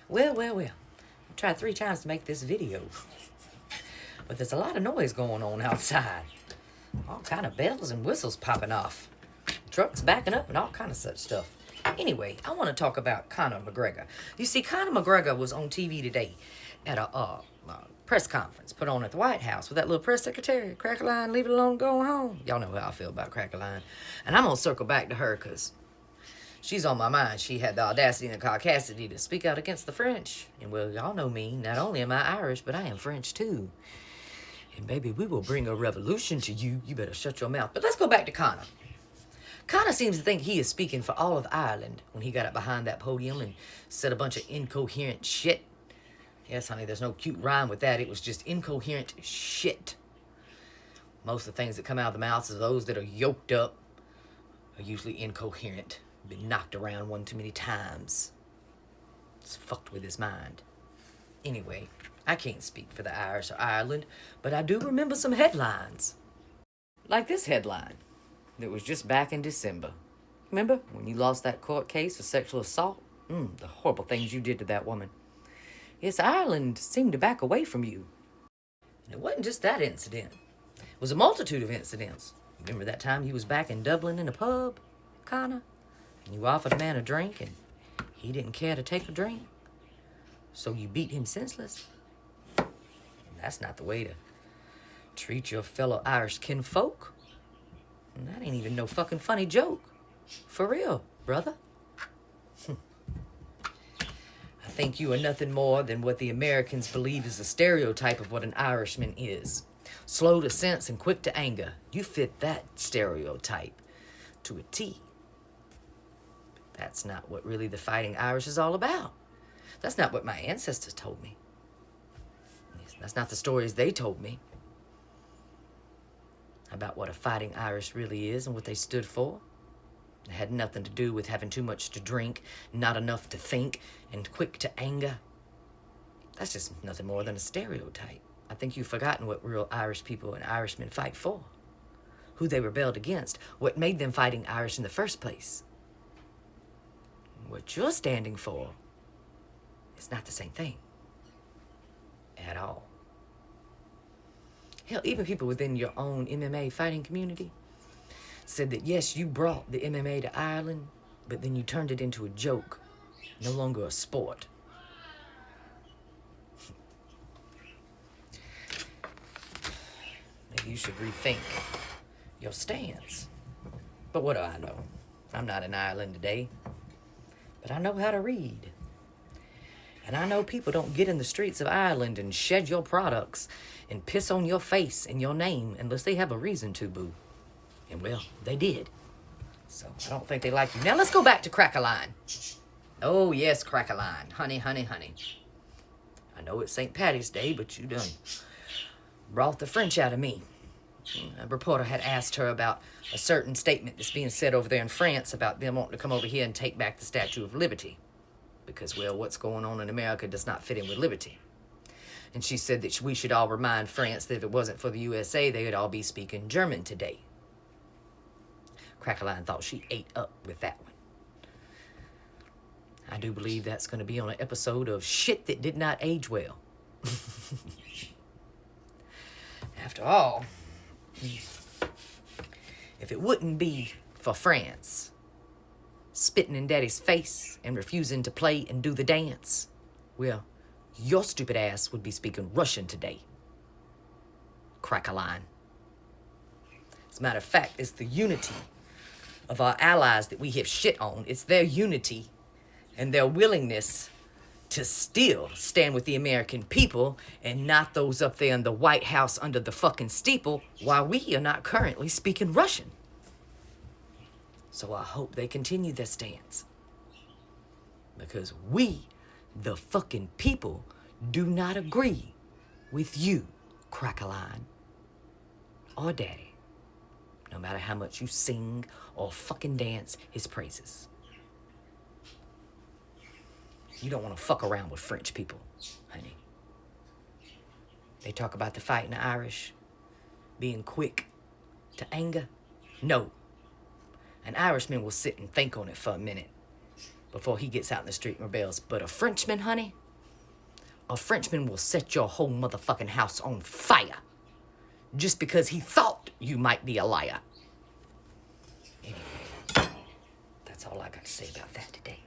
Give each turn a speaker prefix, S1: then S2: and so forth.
S1: Well. I tried 3 times to make this video. But there's a lot of noise going on outside. All kind of bells and whistles popping off. Trucks backing up and all kind of such stuff. Anyway, I want to talk about Conor McGregor. You see, Conor McGregor was on TV today at a press conference put on at the White House with that little press secretary, Crackerline, leave it alone, go home. Y'all know how I feel about Crackerline. And I'm going to circle back to her because she's on my mind. She had the audacity and the caucasity to speak out against the French. And well, y'all know me. Not only am I Irish, but I am French too. And baby, we will bring a revolution to you. You better shut your mouth. But let's go back to Conor. Conor seems to think he is speaking for all of Ireland when he got up behind that podium and said a bunch of incoherent shit. Yes, honey, there's no cute rhyme with that. It was just incoherent shit. Most of the things that come out of the mouths of those that are yoked up are usually incoherent. Been knocked around one too many times. It's fucked with his mind. Anyway, I can't speak for the Irish or Ireland, but I do remember some headlines. Like this headline that was just back in December. Remember when you lost that court case for sexual assault? The horrible things you did to that woman. Yes, Ireland seemed to back away from you. And it wasn't just that incident. It was a multitude of incidents. Remember that time you was back in Dublin in a pub, Conor? And you offered a man a drink and he didn't care to take a drink? So you beat him senseless? That's not the way to treat your fellow Irish kinfolk. And that ain't even no fucking funny joke. For real, brother. I think you are nothing more than what the Americans believe is a stereotype of what an Irishman is. Slow to sense and quick to anger. You fit that stereotype to a T. But that's not what really the fighting Irish is all about. That's not what my ancestors told me. That's not the stories they told me about what a fighting Irish really is and what they stood for. It had nothing to do with having too much to drink, not enough to think, and quick to anger. That's just nothing more than a stereotype. I think you've forgotten what real Irish people and Irishmen fight for, who they rebelled against, what made them fighting Irish in the first place. What you're standing for is not the same thing at all. Hell, even people within your own MMA fighting community said that, yes, you brought the MMA to Ireland, but then you turned it into a joke, no longer a sport. Maybe you should rethink your stance. But what do I know? I'm not in Ireland today, but I know how to read. And I know people don't get in the streets of Ireland and shed your products and piss on your face and your name unless they have a reason to, boo. And well, they did. So I don't think they like you. Now let's go back to Crackerline. Oh yes, Crackerline. Honey. I know it's St. Patty's Day, but you done brought the French out of me. A reporter had asked her about a certain statement that's being said over there in France about them wanting to come over here and take back the Statue of Liberty. Because, well, what's going on in America does not fit in with liberty. And she said that we should all remind France that if it wasn't for the USA, they would all be speaking German today. Crackerline thought she ate up with that one. I do believe that's going to be on an episode of Shit That Did Not Age Well. After all, if it wouldn't be for France spitting in Daddy's face and refusing to play and do the dance, well, your stupid ass would be speaking Russian today. Crackerline. As a matter of fact, it's the unity of our allies that we have shit on. It's their unity and their willingness to still stand with the American people and not those up there in the White House under the fucking steeple while we are not currently speaking Russian. So I hope they continue their stance. Because we, the fucking people, do not agree with you, Crackerline, or Daddy, no matter how much you sing or fucking dance his praises. You don't want to fuck around with French people, honey. They talk about the fighting Irish being quick to anger. No. An Irishman will sit and think on it for a minute before he gets out in the street and rebels. But a Frenchman, honey, a Frenchman will set your whole motherfucking house on fire just because he thought you might be a liar. Anyway, that's all I got to say about that today.